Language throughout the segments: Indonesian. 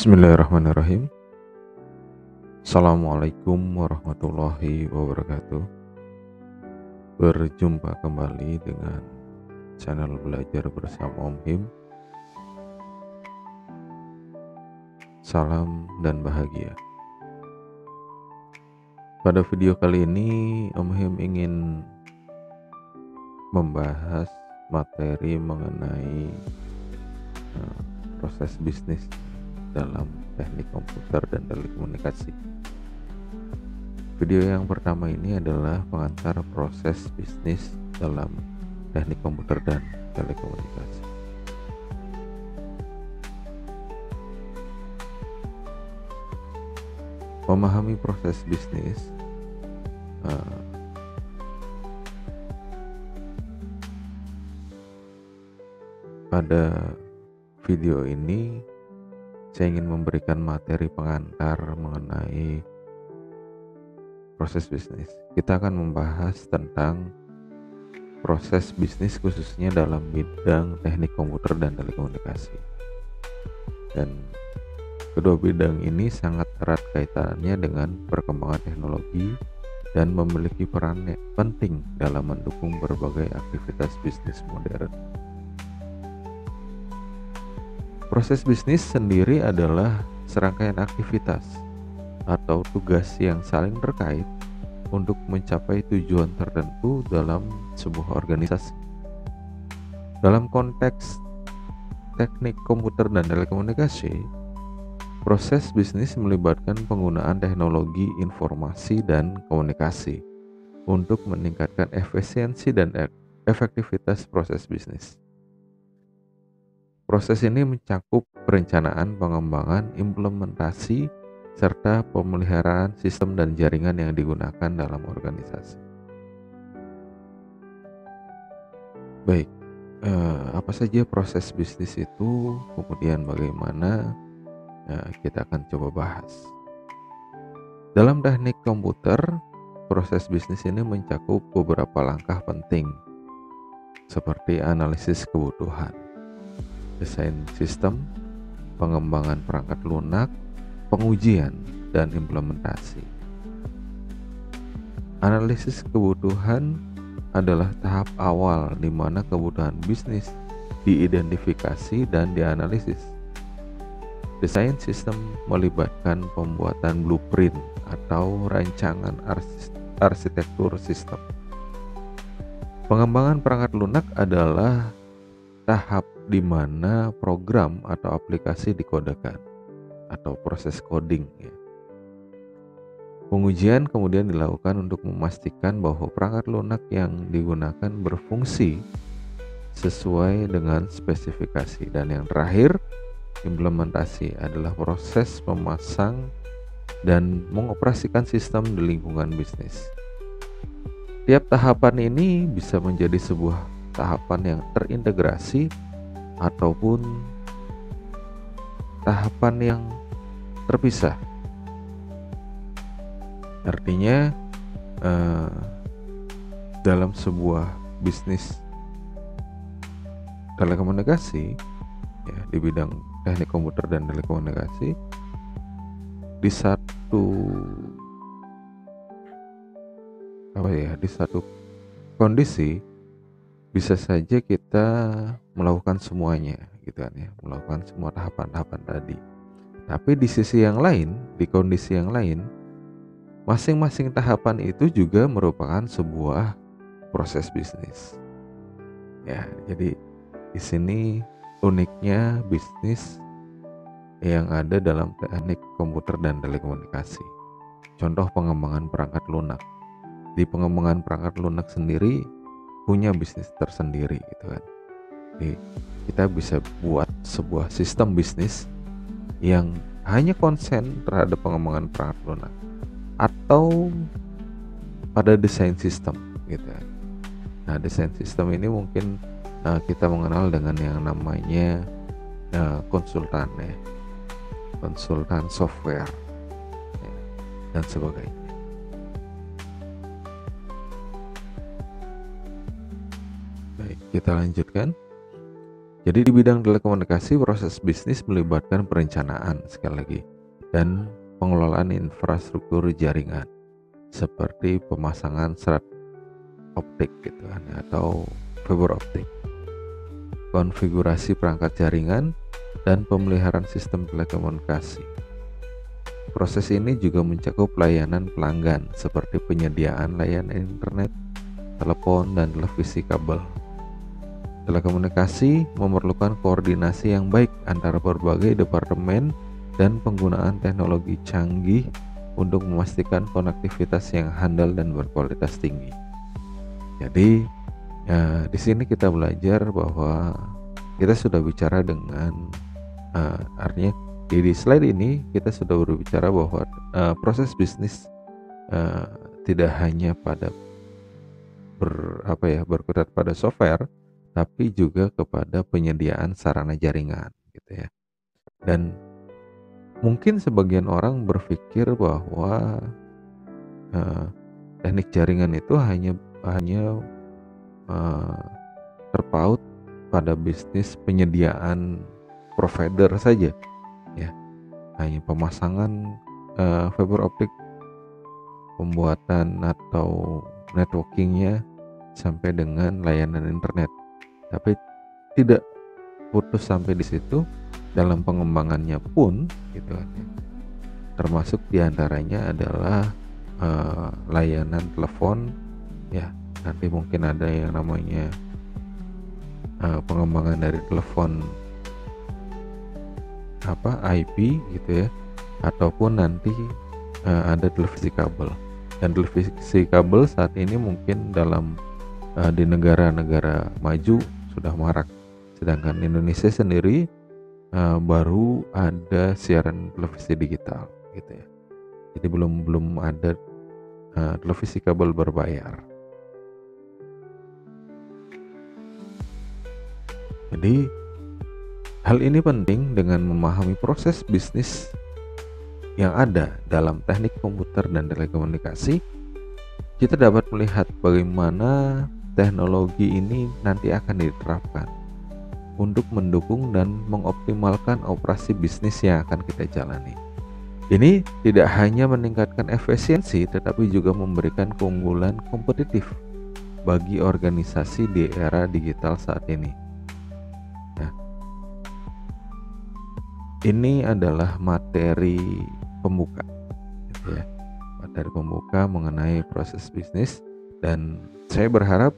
Bismillahirrahmanirrahim. Assalamualaikum warahmatullahi wabarakatuh. Berjumpa kembali dengan channel belajar bersama Om Him. Salam dan bahagia. Pada video kali ini Om Him ingin membahas materi mengenai proses bisnis dalam teknik komputer dan telekomunikasi. Video yang pertama ini adalah pengantar proses bisnis dalam teknik komputer dan telekomunikasi. Memahami proses bisnis pada video ini saya ingin memberikan materi pengantar mengenai proses bisnis. Kita akan membahas tentang proses bisnis khususnya dalam bidang teknik komputer dan telekomunikasi. Dan kedua bidang ini sangat erat kaitannya dengan perkembangan teknologi dan memiliki peran penting dalam mendukung berbagai aktivitas bisnis modern. Proses bisnis sendiri adalah serangkaian aktivitas atau tugas yang saling terkait untuk mencapai tujuan tertentu dalam sebuah organisasi. Dalam konteks teknik komputer dan telekomunikasi, proses bisnis melibatkan penggunaan teknologi informasi dan komunikasi untuk meningkatkan efisiensi dan efektivitas proses bisnis. Proses ini mencakup perencanaan, pengembangan, implementasi, serta pemeliharaan sistem dan jaringan yang digunakan dalam organisasi. Baik, apa saja proses bisnis itu, kemudian bagaimana, kita akan coba bahas. Dalam teknik komputer, proses bisnis ini mencakup beberapa langkah penting, seperti analisis kebutuhan, desain sistem, pengembangan perangkat lunak, pengujian, dan implementasi. Analisis kebutuhan adalah tahap awal di mana kebutuhan bisnis diidentifikasi dan dianalisis. Desain sistem melibatkan pembuatan blueprint atau rancangan arsitektur sistem. Pengembangan perangkat lunak adalah tahap di mana program atau aplikasi dikodekan atau proses coding. Pengujian kemudian dilakukan untuk memastikan bahwa perangkat lunak yang digunakan berfungsi sesuai dengan spesifikasi. Dan yang terakhir, implementasi adalah proses memasang dan mengoperasikan sistem di lingkungan bisnis. Tiap tahapan ini bisa menjadi sebuah tahapan yang terintegrasi ataupun tahapan yang terpisah. Artinya dalam sebuah bisnis telekomunikasi, di bidang teknik komputer dan telekomunikasi, di satu kondisi bisa saja kita melakukan semuanya, gitu kan ya, melakukan semua tahapan-tahapan tadi. Tapi di sisi yang lain, di kondisi yang lain, masing-masing tahapan itu juga merupakan sebuah proses bisnis. Jadi di sini uniknya bisnis yang ada dalam teknik komputer dan telekomunikasi. Contoh pengembangan perangkat lunak. Di pengembangan perangkat lunak sendiri punya bisnis tersendiri, gitu kan. Jadi kita bisa buat sebuah sistem bisnis yang hanya konsen terhadap pengembangan perangkat lunak atau pada desain sistem, gitu kan. Nah, desain sistem ini mungkin kita mengenal dengan yang namanya konsultan software dan sebagainya. Baik, kita lanjutkan. Jadi di bidang telekomunikasi, proses bisnis melibatkan perencanaan sekali lagi dan pengelolaan infrastruktur jaringan seperti pemasangan serat optik gitu kan, atau fiber optik, konfigurasi perangkat jaringan, dan pemeliharaan sistem telekomunikasi. Proses ini juga mencakup pelayanan pelanggan seperti penyediaan layanan internet, telepon, dan televisi kabel. Telekomunikasi memerlukan koordinasi yang baik antara berbagai departemen dan penggunaan teknologi canggih untuk memastikan konektivitas yang handal dan berkualitas tinggi. Jadi di sini kita belajar bahwa kita sudah bicara dengan artinya di slide ini kita sudah berbicara bahwa proses bisnis tidak hanya pada berkutat pada software, tapi juga kepada penyediaan sarana jaringan gitu ya. Dan mungkin sebagian orang berpikir bahwa teknik jaringan itu hanya terpaut pada bisnis penyediaan provider saja ya, hanya pemasangan fiber optik, pembuatan atau networkingnya sampai dengan layanan internet. Tapi tidak putus sampai di situ, dalam pengembangannya pun gitu kan ya. Termasuk diantaranya adalah layanan telepon ya. Nanti mungkin ada yang namanya pengembangan dari telepon IP gitu ya, ataupun nanti ada televisi kabel. Dan televisi kabel saat ini mungkin dalam di negara-negara maju sudah marak, sedangkan Indonesia sendiri baru ada siaran televisi digital gitu ya. Jadi belum ada televisi kabel berbayar. Jadi hal ini penting dengan memahami proses bisnis yang ada dalam teknik komputer dan telekomunikasi. Kita dapat melihat bagaimana teknologi ini nanti akan diterapkan untuk mendukung dan mengoptimalkan operasi bisnis yang akan kita jalani. Ini tidak hanya meningkatkan efisiensi, tetapi juga memberikan keunggulan kompetitif bagi organisasi di era digital saat ini. Nah, ini adalah materi pembuka, gitu ya. Materi pembuka mengenai proses bisnis, dan saya berharap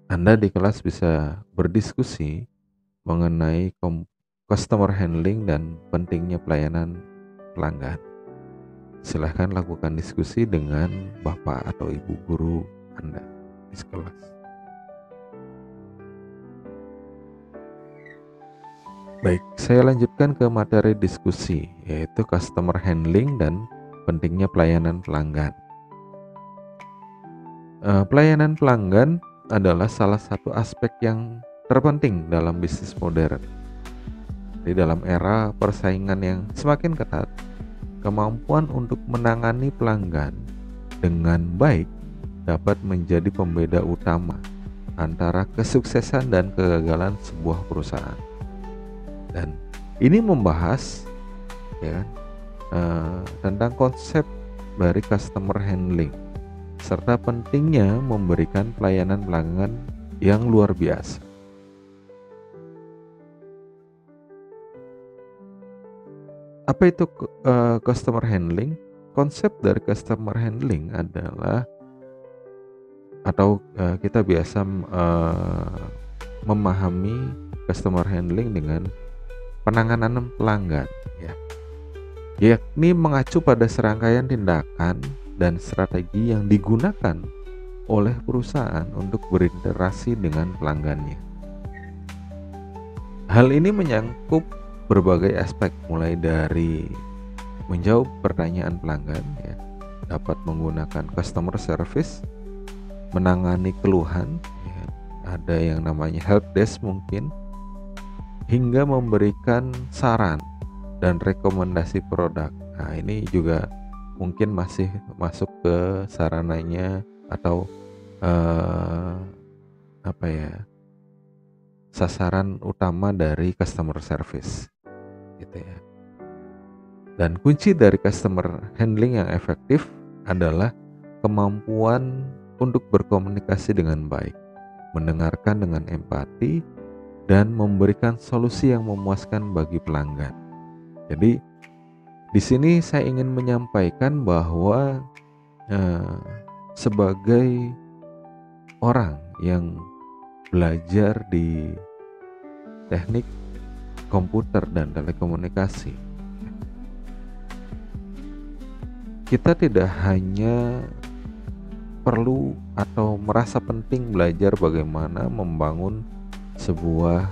Anda di kelas bisa berdiskusi mengenai customer handling dan pentingnya pelayanan pelanggan. Silahkan lakukan diskusi dengan Bapak atau Ibu guru Anda di kelas. Baik, saya lanjutkan ke materi diskusi, yaitu customer handling dan pentingnya pelayanan pelanggan. Pelayanan pelanggan adalah salah satu aspek yang terpenting dalam bisnis modern. Di dalam era persaingan yang semakin ketat, kemampuan untuk menangani pelanggan dengan baik dapat menjadi pembeda utama antara kesuksesan dan kegagalan sebuah perusahaan. Dan ini membahas ya, tentang konsep dari customer handling serta pentingnya memberikan pelayanan pelanggan yang luar biasa. Apa itu customer handling? Konsep dari customer handling adalah, atau kita biasa memahami customer handling dengan penanganan pelanggan ya, yakni mengacu pada serangkaian tindakan dan strategi yang digunakan oleh perusahaan untuk berinteraksi dengan pelanggannya. Hal ini menyangkut berbagai aspek, mulai dari menjawab pertanyaan pelanggan ya, dapat menggunakan customer service, menangani keluhan ya, ada yang namanya help desk mungkin, hingga memberikan saran dan rekomendasi produk. Nah, ini juga mungkin masih masuk ke sarananya atau sasaran utama dari customer service gitu ya. Dan kunci dari customer handling yang efektif adalah kemampuan untuk berkomunikasi dengan baik, mendengarkan dengan empati, dan memberikan solusi yang memuaskan bagi pelanggan. Jadi di sini saya ingin menyampaikan bahwa sebagai orang yang belajar di teknik komputer dan telekomunikasi, kita tidak hanya perlu atau merasa penting belajar bagaimana membangun sebuah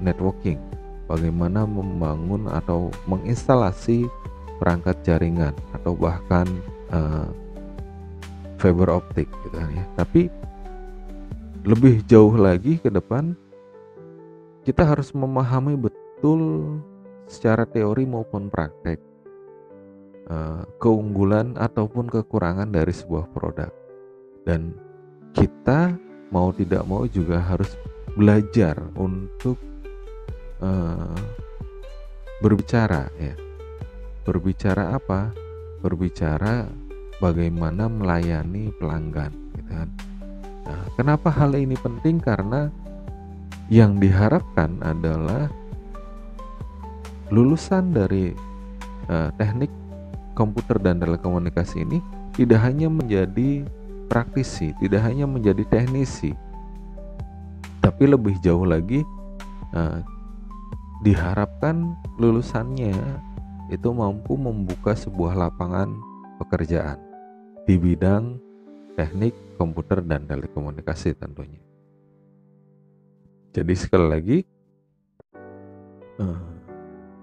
networking, bagaimana membangun atau menginstalasi perangkat jaringan atau bahkan fiber optik gitu ya. Tapi lebih jauh lagi ke depan, kita harus memahami betul secara teori maupun praktek keunggulan ataupun kekurangan dari sebuah produk, dan kita mau tidak mau juga harus belajar untuk berbicara ya. Berbicara apa? Berbicara bagaimana melayani pelanggan gitu kan. Nah, kenapa hal ini penting? Karena yang diharapkan adalah lulusan dari teknik komputer dan telekomunikasi ini tidak hanya menjadi praktisi, tidak hanya menjadi teknisi, tapi lebih jauh lagi diharapkan lulusannya itu mampu membuka sebuah lapangan pekerjaan di bidang teknik komputer dan telekomunikasi tentunya. Jadi sekali lagi,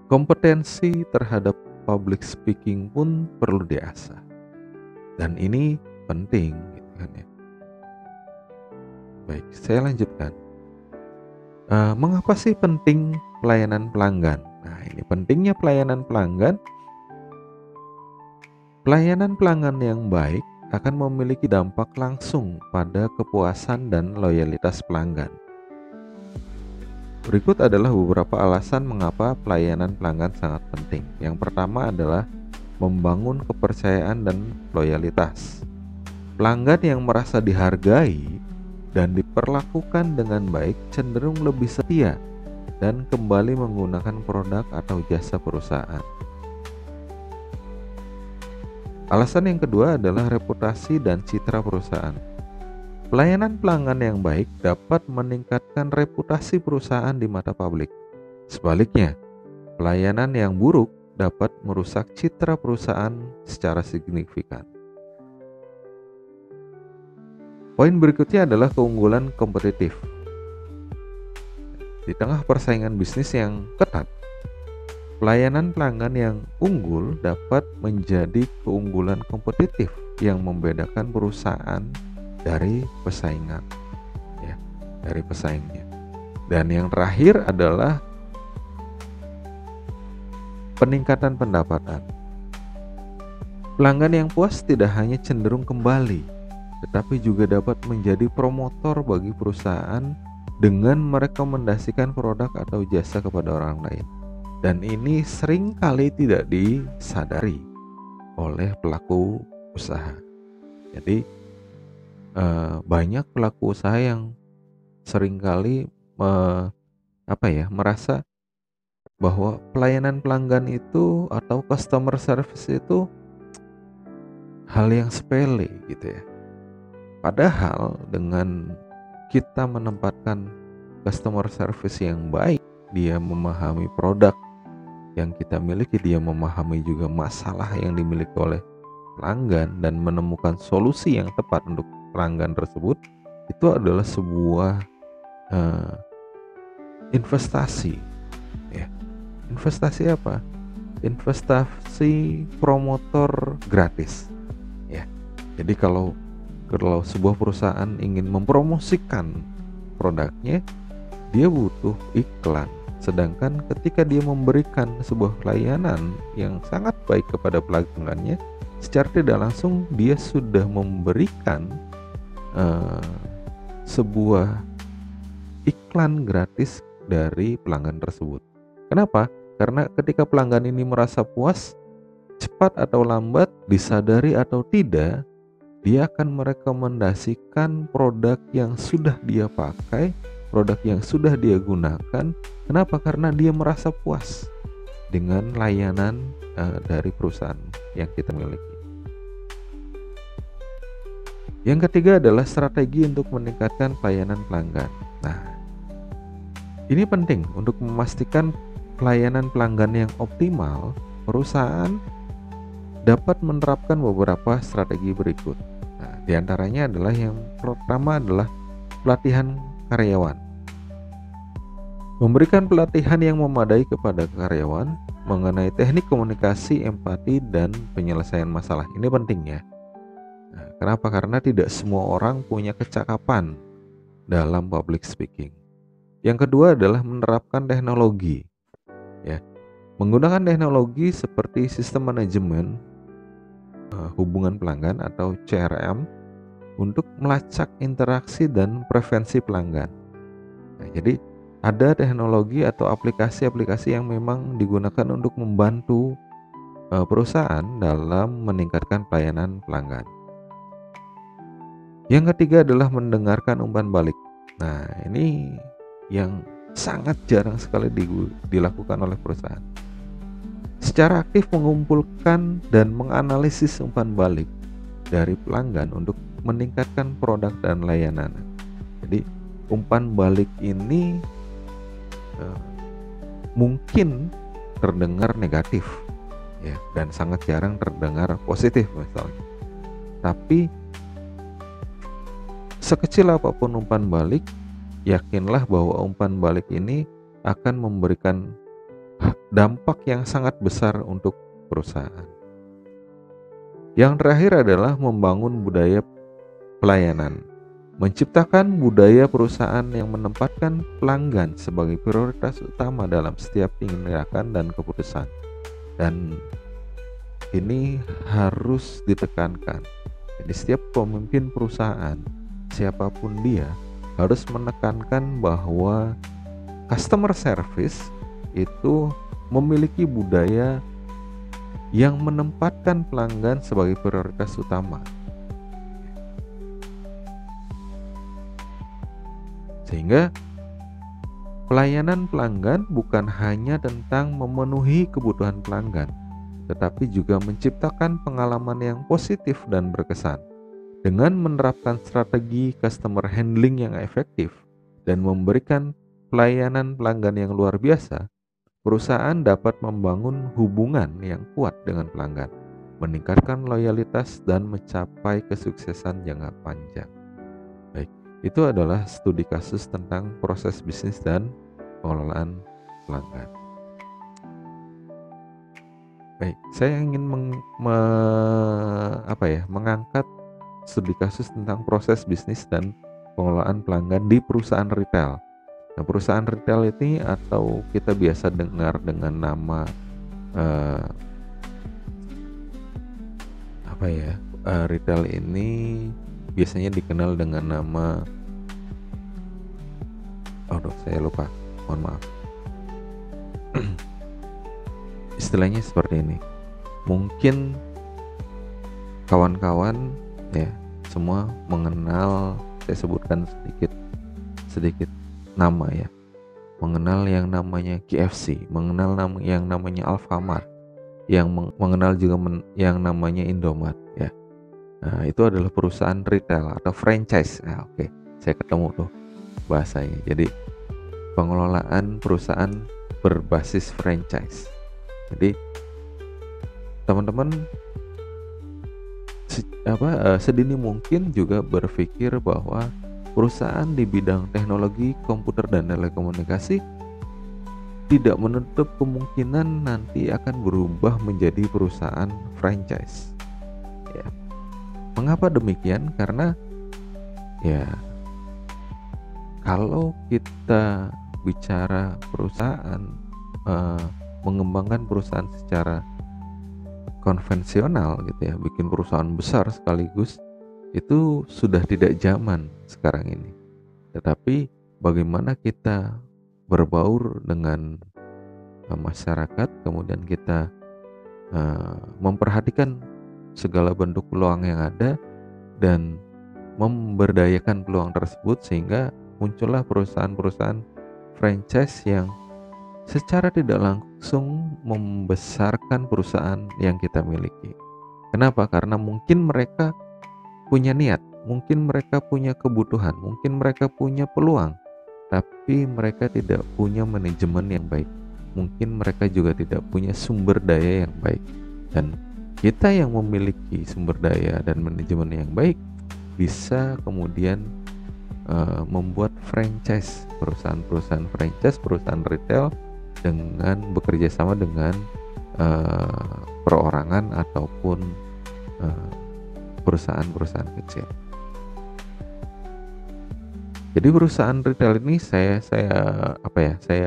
kompetensi terhadap public speaking pun perlu diasah, dan ini penting gitu kan ya. Baik, saya lanjutkan. Mengapa sih penting pelayanan pelanggan? Nah, ini pentingnya pelayanan pelanggan. Pelayanan pelanggan yang baik akan memiliki dampak langsung pada kepuasan dan loyalitas pelanggan. Berikut adalah beberapa alasan mengapa pelayanan pelanggan sangat penting. Yang pertama adalah membangun kepercayaan dan loyalitas. Pelanggan yang merasa dihargai dan diperlakukan dengan baik cenderung lebih setia dan kembali menggunakan produk atau jasa perusahaan. Alasan yang kedua adalah reputasi dan citra perusahaan. Pelayanan pelanggan yang baik dapat meningkatkan reputasi perusahaan di mata publik. Sebaliknya, pelayanan yang buruk dapat merusak citra perusahaan secara signifikan. Poin berikutnya adalah keunggulan kompetitif. Di tengah persaingan bisnis yang ketat, pelayanan pelanggan yang unggul dapat menjadi keunggulan kompetitif yang membedakan perusahaan dari pesaingnya. Dan yang terakhir adalah peningkatan pendapatan. Pelanggan yang puas tidak hanya cenderung kembali, tetapi juga dapat menjadi promotor bagi perusahaan dengan merekomendasikan produk atau jasa kepada orang lain. Dan ini seringkali tidak disadari oleh pelaku usaha. Jadi banyak pelaku usaha yang seringkali merasa bahwa pelayanan pelanggan itu atau customer service itu hal yang sepele gitu ya. Padahal dengan kita menempatkan customer service yang baik, dia memahami produk yang kita miliki, dia memahami juga masalah yang dimiliki oleh pelanggan dan menemukan solusi yang tepat untuk pelanggan tersebut, itu adalah sebuah investasi ya. Investasi apa? Investasi promotor gratis ya. Jadi kalau sebuah perusahaan ingin mempromosikan produknya, dia butuh iklan. Sedangkan ketika dia memberikan sebuah pelayanan yang sangat baik kepada pelanggannya, secara tidak langsung dia sudah memberikan sebuah iklan gratis dari pelanggan tersebut. Kenapa? Karena ketika pelanggan ini merasa puas, cepat atau lambat, disadari atau tidak, dia akan merekomendasikan produk yang sudah dia pakai, produk yang sudah dia gunakan. Kenapa? Karena dia merasa puas dengan layanan dari perusahaan yang kita miliki. Yang ketiga adalah strategi untuk meningkatkan pelayanan pelanggan. Nah, ini penting untuk memastikan pelayanan pelanggan yang optimal. Perusahaan dapat menerapkan beberapa strategi berikut. Nah, diantaranya adalah yang pertama adalah pelatihan karyawan. Memberikan pelatihan yang memadai kepada karyawan mengenai teknik komunikasi, empati, dan penyelesaian masalah. Ini penting ya. Nah, kenapa? Karena tidak semua orang punya kecakapan dalam public speaking. Yang kedua adalah menerapkan teknologi. Ya, menggunakan teknologi seperti sistem manajemen hubungan pelanggan atau CRM untuk melacak interaksi dan preferensi pelanggan. Nah, jadi ada teknologi atau aplikasi-aplikasi yang memang digunakan untuk membantu perusahaan dalam meningkatkan pelayanan pelanggan. Yang ketiga adalah mendengarkan umpan balik. Nah, ini yang sangat jarang sekali dilakukan oleh perusahaan. Secara aktif mengumpulkan dan menganalisis umpan balik dari pelanggan untuk meningkatkan produk dan layanan. Jadi, umpan balik ini mungkin terdengar negatif ya, dan sangat jarang terdengar positif misalnya. Tapi sekecil apapun umpan balik, yakinlah bahwa umpan balik ini akan memberikan dampak yang sangat besar untuk perusahaan. Yang terakhir adalah membangun budaya pelayanan. Menciptakan budaya perusahaan yang menempatkan pelanggan sebagai prioritas utama dalam setiap tindakan dan keputusan. Dan ini harus ditekankan. Jadi setiap pemimpin perusahaan, siapapun dia, harus menekankan bahwa customer service itu memiliki budaya yang menempatkan pelanggan sebagai prioritas utama. Sehingga pelayanan pelanggan bukan hanya tentang memenuhi kebutuhan pelanggan, tetapi juga menciptakan pengalaman yang positif dan berkesan. Dengan menerapkan strategi customer handling yang efektif dan memberikan pelayanan pelanggan yang luar biasa, perusahaan dapat membangun hubungan yang kuat dengan pelanggan, meningkatkan loyalitas, dan mencapai kesuksesan jangka panjang. Baik, itu adalah studi kasus tentang proses bisnis dan pengelolaan pelanggan. Baik, saya ingin mengangkat studi kasus tentang proses bisnis dan pengelolaan pelanggan di perusahaan retail. Nah, perusahaan retail ini atau kita biasa dengar dengan nama retail ini biasanya dikenal dengan nama saya lupa, mohon maaf. Istilahnya seperti ini. Mungkin kawan-kawan ya semua mengenal, saya sebutkan sedikit nama ya, mengenal yang namanya KFC, mengenal yang namanya Alfamart, yang mengenal juga yang namanya Indomaret ya. Nah, itu adalah perusahaan retail atau franchise. Nah, oke, saya ketemu tuh bahasanya. Jadi pengelolaan perusahaan berbasis franchise. Jadi teman-teman sedini mungkin juga berpikir bahwa perusahaan di bidang teknologi komputer dan telekomunikasi tidak menutup kemungkinan nanti akan berubah menjadi perusahaan franchise. Ya. Mengapa demikian? Karena ya kalau kita bicara perusahaan mengembangkan perusahaan secara konvensional gitu ya, bikin perusahaan besar sekaligus, itu sudah tidak zaman sekarang ini. Tetapi bagaimana kita berbaur dengan masyarakat, kemudian kita memperhatikan segala bentuk peluang yang ada dan memberdayakan peluang tersebut, sehingga muncullah perusahaan-perusahaan franchise yang secara tidak langsung membesarkan perusahaan yang kita miliki. Kenapa? Karena mungkin mereka punya niat, mungkin mereka punya kebutuhan, mungkin mereka punya peluang, tapi mereka tidak punya manajemen yang baik. Mungkin mereka juga tidak punya sumber daya yang baik. Dan kita yang memiliki sumber daya dan manajemen yang baik bisa kemudian membuat franchise, perusahaan-perusahaan franchise, perusahaan retail dengan bekerja sama dengan perorangan ataupun perusahaan-perusahaan kecil. Jadi perusahaan retail ini saya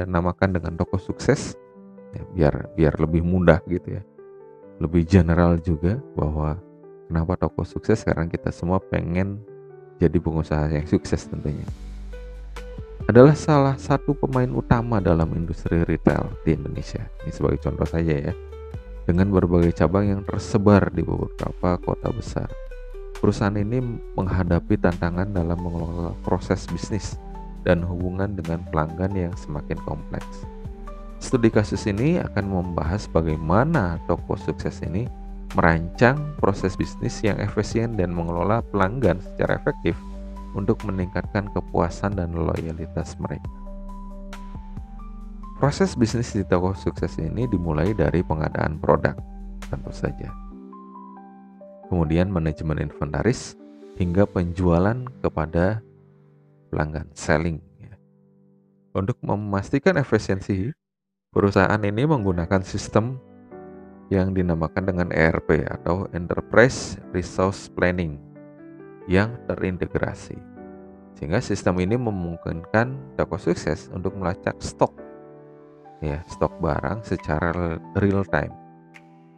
namakan dengan toko sukses ya, biar lebih mudah gitu ya, lebih general juga, bahwa kenapa toko sukses, karena kita semua pengen jadi pengusaha yang sukses tentunya. Adalah salah satu pemain utama dalam industri retail di Indonesia. Ini sebagai contoh saja ya. Dengan berbagai cabang yang tersebar di beberapa kota besar. Perusahaan ini menghadapi tantangan dalam mengelola proses bisnis dan hubungan dengan pelanggan yang semakin kompleks. Studi kasus ini akan membahas bagaimana toko sukses ini merancang proses bisnis yang efisien dan mengelola pelanggan secara efektif untuk meningkatkan kepuasan dan loyalitas mereka. Proses bisnis di toko sukses ini dimulai dari pengadaan produk, tentu saja. Kemudian manajemen inventaris hingga penjualan kepada pelanggan, selling. Untuk memastikan efisiensi, perusahaan ini menggunakan sistem yang dinamakan dengan ERP atau Enterprise Resource Planning yang terintegrasi. Sehingga sistem ini memungkinkan toko sukses untuk melacak stok barang secara real time,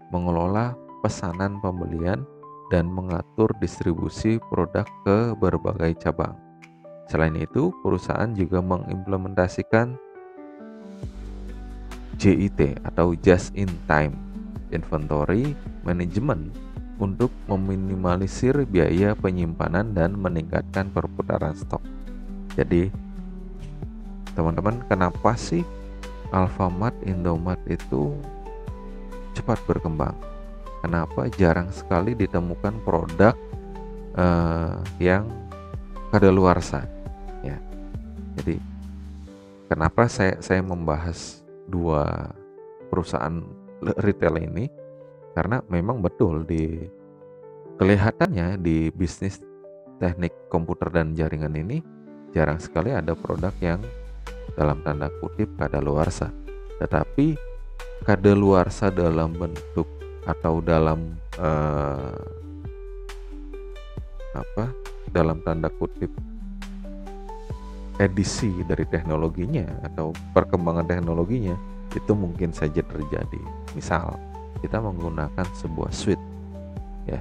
mengelola pesanan pembelian dan mengatur distribusi produk ke berbagai cabang. Selain itu, perusahaan juga mengimplementasikan JIT atau Just in Time Inventory Management untuk meminimalisir biaya penyimpanan dan meningkatkan perputaran stok. Jadi, teman-teman, kenapa sih Alfamart, Indomart itu cepat berkembang? Kenapa jarang sekali ditemukan produk yang kadaluarsa? Ya, jadi kenapa saya membahas dua perusahaan retail ini? Karena memang betul kelihatannya di bisnis teknik komputer dan jaringan ini jarang sekali ada produk yang dalam tanda kutip kadaluarsa. Tetapi kadaluarsa dalam bentuk atau dalam dalam tanda kutip edisi dari teknologinya atau perkembangan teknologinya itu mungkin saja terjadi. Misal kita menggunakan sebuah switch ya.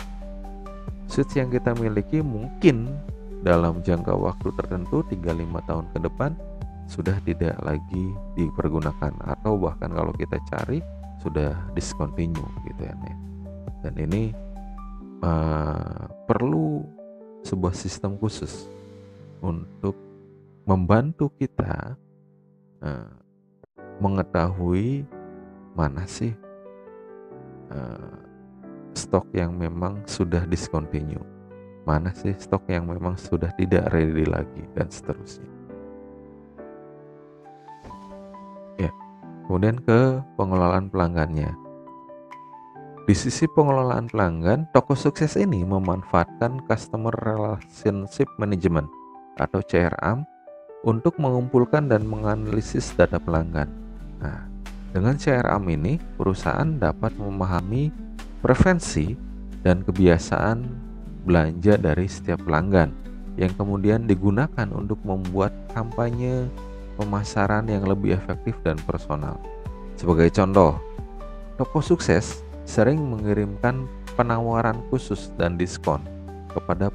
Switch yang kita miliki mungkin dalam jangka waktu tertentu 3-5 tahun ke depan sudah tidak lagi dipergunakan, atau bahkan kalau kita cari sudah discontinue gitu ya. Dan ini perlu sebuah sistem khusus untuk membantu kita mengetahui mana sih stok yang memang sudah discontinue, mana sih stok yang memang sudah tidak ready lagi, dan seterusnya. Ya, kemudian ke pengelolaan pelanggannya. Di sisi pengelolaan pelanggan, toko sukses ini memanfaatkan Customer Relationship Management atau CRM untuk mengumpulkan dan menganalisis data pelanggan. Nah, dengan CRM ini, perusahaan dapat memahami preferensi dan kebiasaan belanja dari setiap pelanggan yang kemudian digunakan untuk membuat kampanye pemasaran yang lebih efektif dan personal. Sebagai contoh, toko sukses sering mengirimkan penawaran khusus dan diskon kepada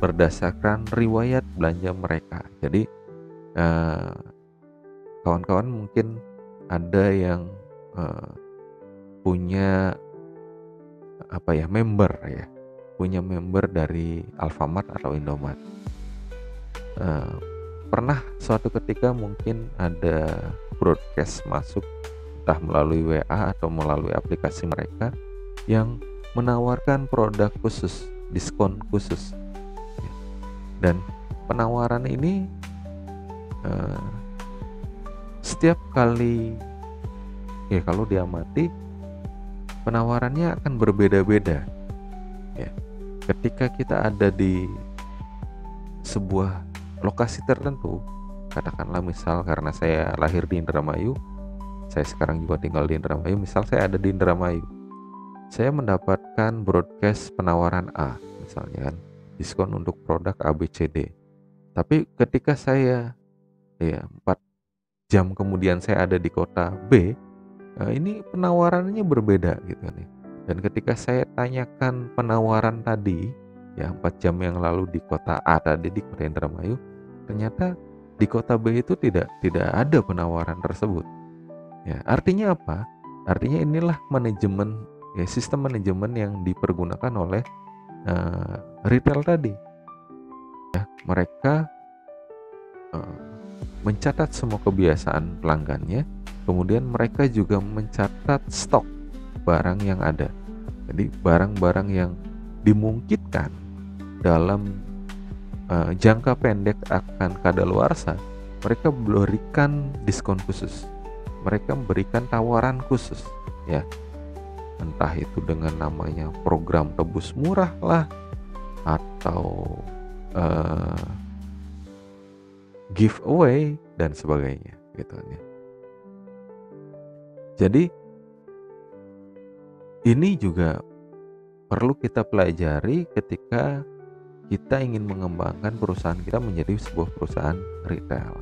berdasarkan riwayat belanja mereka. Jadi kawan-kawan mungkin ada yang punya member ya, punya member dari Alfamart atau Indomart. Pernah suatu ketika mungkin ada broadcast masuk entah melalui WA atau melalui aplikasi mereka yang menawarkan produk khusus, diskon khusus. Dan penawaran ini setiap kali kalau diamati penawarannya akan berbeda-beda ya. Ketika kita ada di sebuah lokasi tertentu, katakanlah misal karena saya lahir di Indramayu, saya sekarang juga tinggal di Indramayu, misal saya ada di Indramayu, saya mendapatkan broadcast penawaran A misalnya kan, diskon untuk produk ABCD. Tapi ketika saya 4 jam kemudian saya ada di kota B, ini penawarannya berbeda gitu nih. Dan ketika saya tanyakan penawaran tadi 4 jam yang lalu di kota A tadi, di kota Indramayu, ternyata di kota B itu tidak ada penawaran tersebut. Ya, artinya apa? Artinya inilah manajemen sistem manajemen yang dipergunakan oleh retail tadi. Ya, mereka mencatat semua kebiasaan pelanggannya, kemudian mereka juga mencatat stok barang yang ada. Jadi barang-barang yang dimungkinkan dalam jangka pendek akan kadaluarsa, mereka berikan diskon khusus, mereka memberikan tawaran khusus ya, entah itu dengan namanya program tebus murah lah, atau giveaway dan sebagainya gitu ya. Jadi ini juga perlu kita pelajari ketika kita ingin mengembangkan perusahaan kita menjadi sebuah perusahaan retail.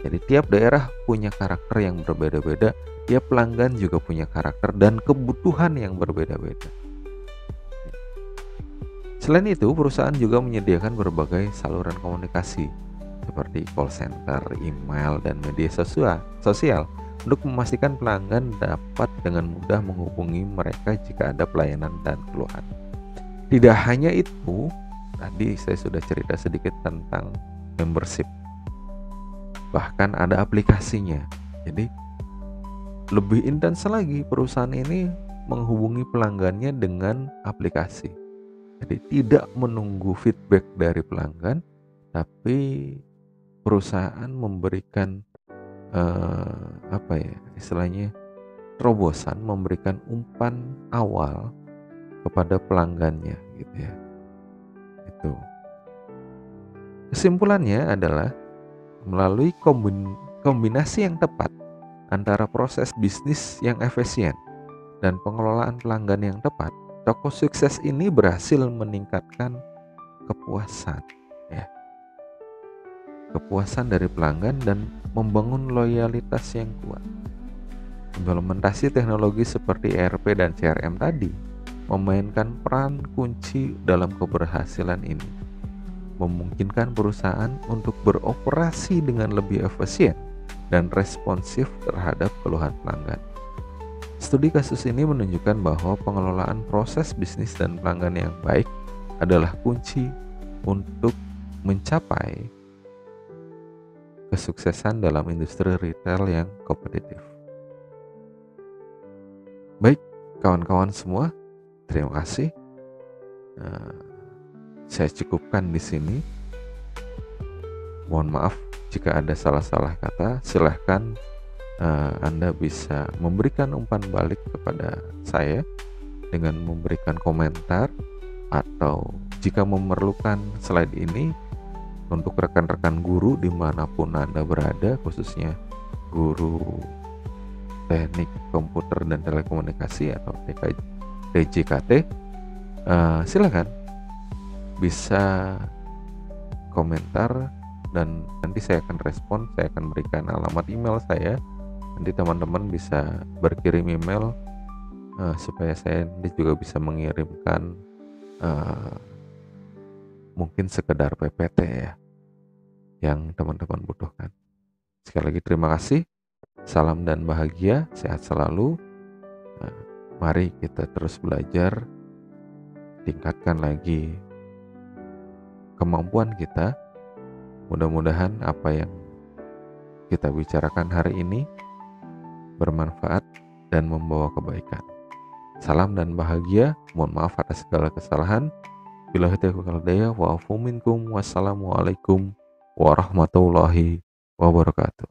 Jadi tiap daerah punya karakter yang berbeda-beda, tiap pelanggan juga punya karakter dan kebutuhan yang berbeda-beda. Selain itu, perusahaan juga menyediakan berbagai saluran komunikasi seperti call center, email, dan media sosial untuk memastikan pelanggan dapat dengan mudah menghubungi mereka jika ada pelayanan dan keluhan. Tidak hanya itu, tadi saya sudah cerita sedikit tentang membership. Bahkan ada aplikasinya. Jadi lebih intens lagi perusahaan ini menghubungi pelanggannya dengan aplikasi. Jadi tidak menunggu feedback dari pelanggan, tapi perusahaan memberikan istilahnya terobosan, memberikan umpan awal kepada pelanggannya gitu ya. Itu. Kesimpulannya adalah melalui kombinasi yang tepat antara proses bisnis yang efisien dan pengelolaan pelanggan yang tepat, toko sukses ini berhasil meningkatkan kepuasan ya. Kepuasan dari pelanggan dan membangun loyalitas yang kuat. Implementasi teknologi seperti ERP dan CRM tadi memainkan peran kunci dalam keberhasilan ini, memungkinkan perusahaan untuk beroperasi dengan lebih efisien dan responsif terhadap keluhan pelanggan. Studi kasus ini menunjukkan bahwa pengelolaan proses bisnis dan pelanggan yang baik adalah kunci untuk mencapai kesuksesan dalam industri retail yang kompetitif. Baik, kawan-kawan semua, terima kasih. Saya cukupkan di sini. Mohon maaf jika ada salah-salah kata. Silahkan Anda bisa memberikan umpan balik kepada saya dengan memberikan komentar, atau jika memerlukan slide ini untuk rekan-rekan guru dimanapun Anda berada, khususnya guru teknik komputer dan telekomunikasi atau TJKT, silakan bisa komentar dan nanti saya akan respon. Saya akan berikan alamat email saya, nanti teman-teman bisa berkirim email supaya saya nanti juga bisa mengirimkan mungkin sekedar PPT ya yang teman-teman butuhkan. Sekali lagi terima kasih. Salam dan bahagia, sehat selalu. Nah, mari kita terus belajar, tingkatkan lagi kemampuan kita. Mudah-mudahan apa yang kita bicarakan hari ini bermanfaat dan membawa kebaikan. Salam dan bahagia. Mohon maaf atas segala kesalahan. Billahi taufiq wal hidayah. Wa'afu minkum. Wassalamualaikum warahmatullahi wabarakatuh.